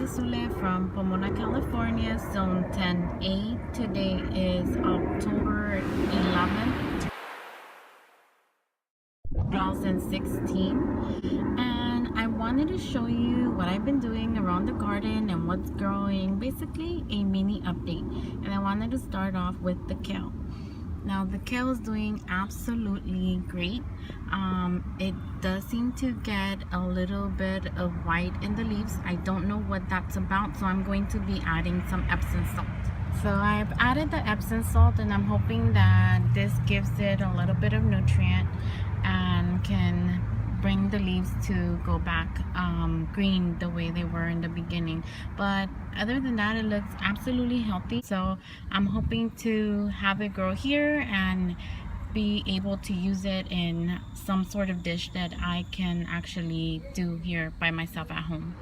Sule from Pomona, California, Zone 10A. Today is October 11th, 2016, and I wanted to show you what I've been doing around the garden and what's growing. Basically, a mini update. And I wanted to start off with the kale. Now the kale is doing absolutely great. It does seem to get a little bit of white in the leaves. I don't know what that's about, so I'm going to be adding some Epsom salt. So I've added the Epsom salt, and I'm hoping that this gives it a little bit of nutrient and can bring the leaves to go back green the way they were in the beginning. But other than that, it looks absolutely healthy. So I'm hoping to have it grow here and be able to use it in some sort of dish that I can actually do here by myself at home.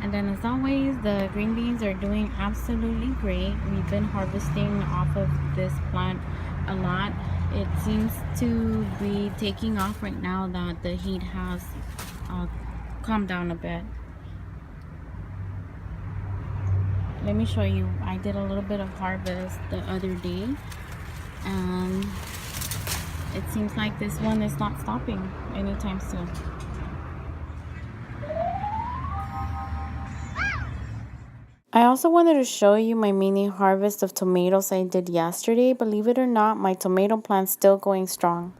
And then, as always, the green beans are doing absolutely great. We've been harvesting off of this plant a lot. It seems to be taking off right now that the heat has calmed down a bit. Let me show you. I did a little bit of harvest the other day, and it seems like this one is not stopping anytime soon. I also wanted to show you my mini harvest of tomatoes I did yesterday. Believe it or not, my tomato plant's still going strong.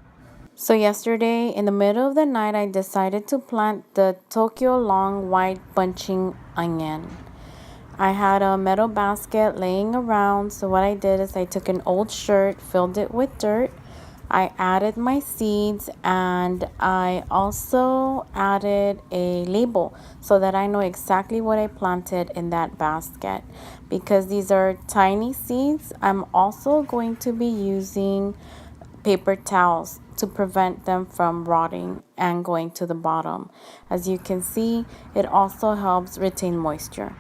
So yesterday, in the middle of the night, I decided to plant the Tokyo long white bunching onion. I had a metal basket laying around, so what I did is I took an old shirt, filled it with dirt, I added my seeds, and I also added a label so that I know exactly what I planted in that basket. Because these are tiny seeds, I'm also going to be using paper towels to prevent them from rotting and going to the bottom. As you can see, it also helps retain moisture.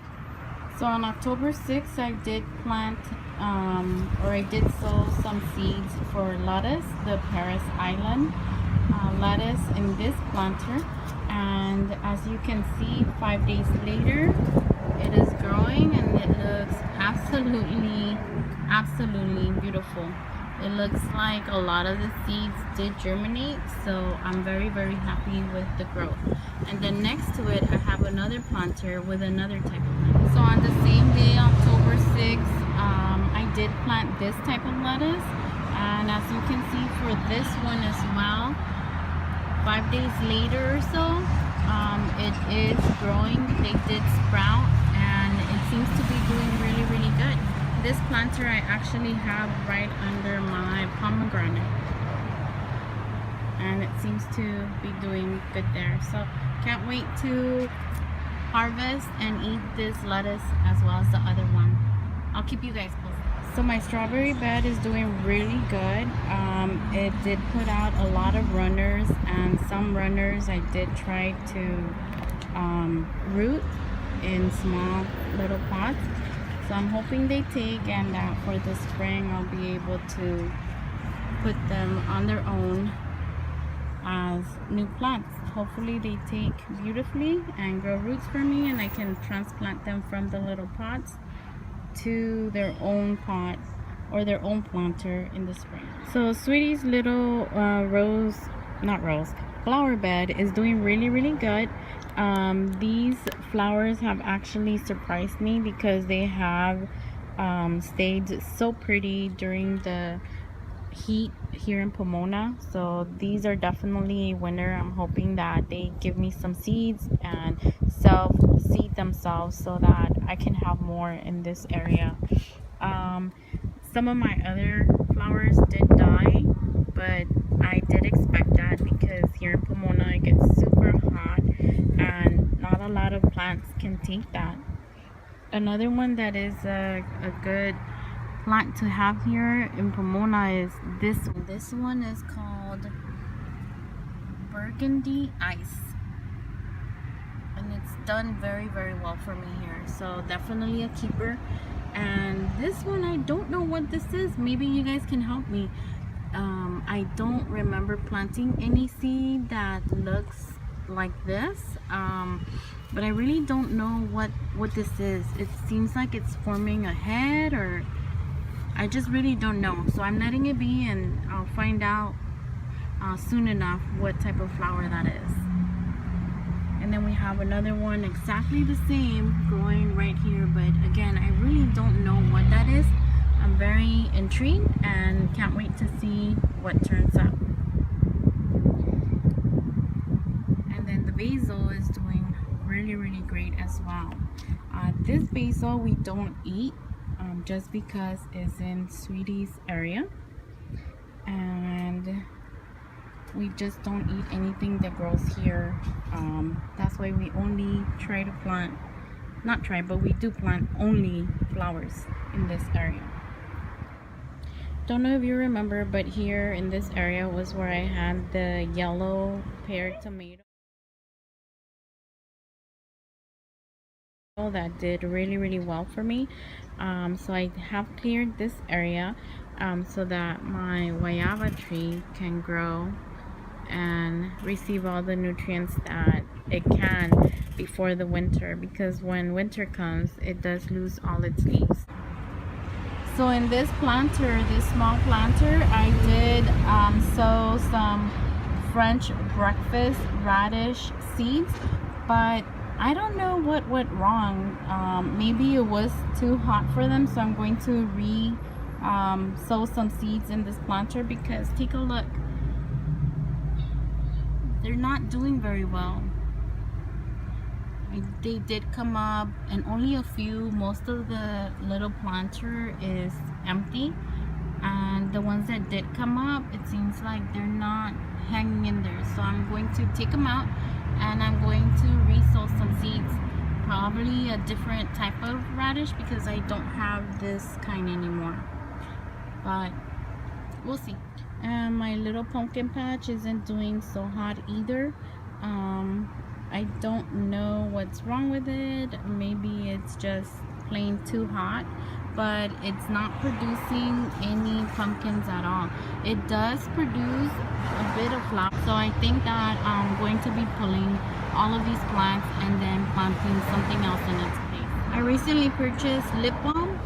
So on October 6th, I did plant I did sow some seeds for lettuce, the Paris Island lettuce in this planter. And as you can see, 5 days later, it is growing and it looks absolutely beautiful. It looks like a lot of the seeds did germinate, so I'm very happy with the growth. And then next to it, I have another planter with another type of lettuce. So on the same day, October 6th, I did plant this type of lettuce, and as you can see for this one as well, 5 days later or so, it is growing. They did sprout, and it seems to be doing really good. This planter I actually have right under my pomegranate, and it seems to be doing good there. So can't wait to harvest and eat this lettuce as well as the other one. I'll keep you guys posted. So my strawberry bed is doing really good. It did put out a lot of runners, and some runners I did try to root in small little pots. So I'm hoping they take, and that for the spring I'll be able to put them on their own as new plants. Hopefully they take beautifully and grow roots for me, and I can transplant them from the little pots to their own pot or their own planter in the spring. So Sweetie's little flower bed is doing really good. These flowers have actually surprised me because they have stayed so pretty during the heat here in Pomona. So these are definitely a winner. I'm hoping that they give me some seeds and self-seed themselves so that I can have more in this area. Some of my other flowers did die, but I did expect that because here in Pomona it gets super hot and not a lot of plants can take that. Another one that is a good plant to have here in Pomona is this one. This one is called Burgundy Ice, and it's done very well for me here, so definitely a keeper. And this one, I don't know what this is. Maybe you guys can help me. I don't remember planting any seed that looks like this, but I really don't know what this is. It seems like it's forming a head, or I just really don't know. So I'm letting it be, and I'll find out soon enough what type of flower that is. And then we have another one exactly the same growing right here, but again, I really don't know what that is. I'm very intrigued and can't wait to see what turns up. And then the basil is doing really great as well. This basil we don't eat just because it's in Sweetie's area, and we just don't eat anything that grows here. That's why we only try to plant, not try, but we do plant only flowers in this area. Don't know if you remember, but here in this area was where I had the yellow pear tomato that did really well for me. So I have cleared this area so that my guayaba tree can grow and receive all the nutrients that it can before the winter, because when winter comes it does lose all its leaves. So in this planter, this small planter, I did sow some French breakfast radish seeds, but I don't know what went wrong. Maybe it was too hot for them, so I'm going to sow some seeds in this planter, because take a look, they're not doing very well. They did come up, and only a few. Most of the little planter is empty, and the ones that did come up, it seems like they're not hanging in there. So I'm going to take them out, and I'm going to resow some seeds, probably a different type of radish, because I don't have this kind anymore, but we'll see. And my little pumpkin patch isn't doing so hot either. I don't know what's wrong with it. Maybe it's just plain too hot, but it's not producing any pumpkins at all. It does produce a bit of flower, so I think that I'm going to be pulling all of these plants and then planting something else in its place. I recently purchased lip balm,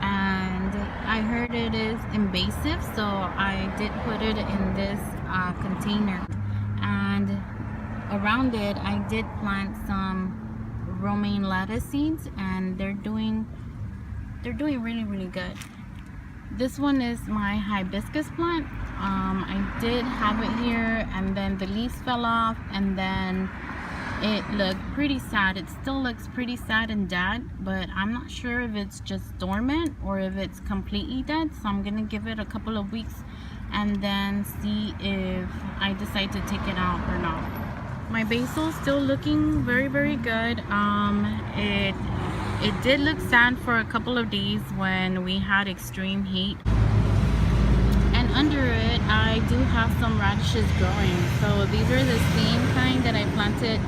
and I heard it is invasive, so I did put it in this container. And around it I did plant some romaine lettuce seeds, and they're doing really good. This one is my hibiscus plant. I did have it here, and then the leaves fell off, and then it looked pretty sad. It still looks pretty sad and dead, but I'm not sure if it's just dormant or if it's completely dead. So I'm gonna give it a couple of weeks and then see if I decide to take it out or not. My basil's still looking very good. It did look sad for a couple of days when we had extreme heat, and under it I do have some radishes growing. So these are the same kind that I planted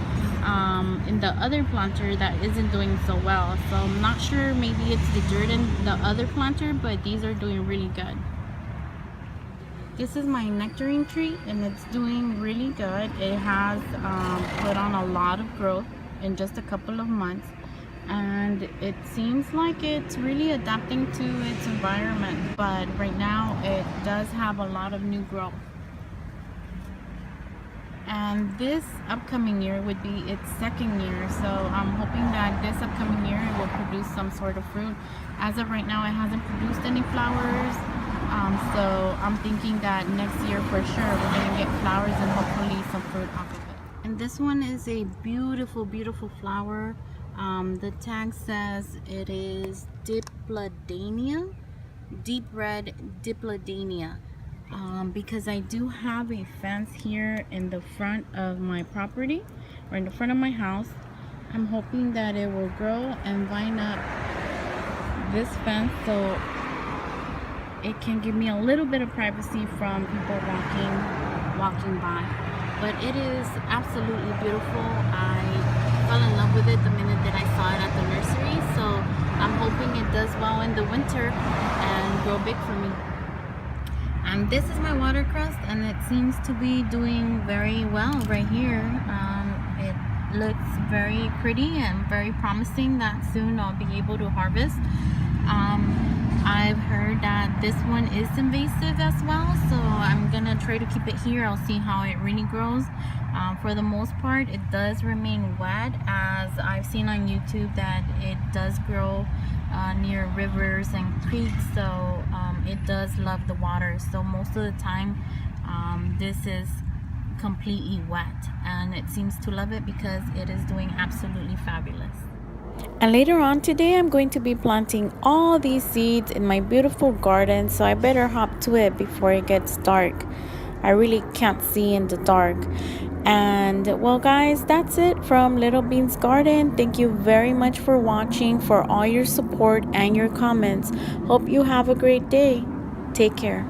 in the other planter that isn't doing so well. So I'm not sure, maybe it's the dirt in the other planter, but these are doing really good. This is my nectarine tree, and it's doing really good. It has put on a lot of growth in just a couple of months, and it seems like it's really adapting to its environment, but right now it does have a lot of new growth. And this upcoming year would be its second year, so I'm hoping that this upcoming year it will produce some sort of fruit. As of right now, it hasn't produced any flowers. So I'm thinking that next year for sure we're gonna get flowers and hopefully some fruit off of it. And this one is a beautiful flower. The tag says it is Dipladenia, deep red Dipladenia. Because I do have a fence here in the front of my property, or in the front of my house. I'm hoping that it will grow and vine up this fence, so it can give me a little bit of privacy from people walking by. But it is absolutely beautiful. I fell in love with it the minute that I saw it at the nursery, so I'm hoping it does well in the winter and grow big for me. And this is my watercress, and it seems to be doing very well right here. It looks very pretty and very promising that soon I'll be able to harvest. I've heard that this one is invasive as well, so I'm gonna try to keep it here. I'll see how it really grows. For the most part, it does remain wet, as I've seen on YouTube that it does grow near rivers and creeks, so it does love the water. So most of the time this is completely wet, and it seems to love it because it is doing absolutely fabulous. And later on today, I'm going to be planting all these seeds in my beautiful garden, so I better hop to it before it gets dark. I really can't see in the dark. And well, guys, that's it from Little Beans Garden. Thank you very much for watching, for all your support and your comments. Hope you have a great day. Take care.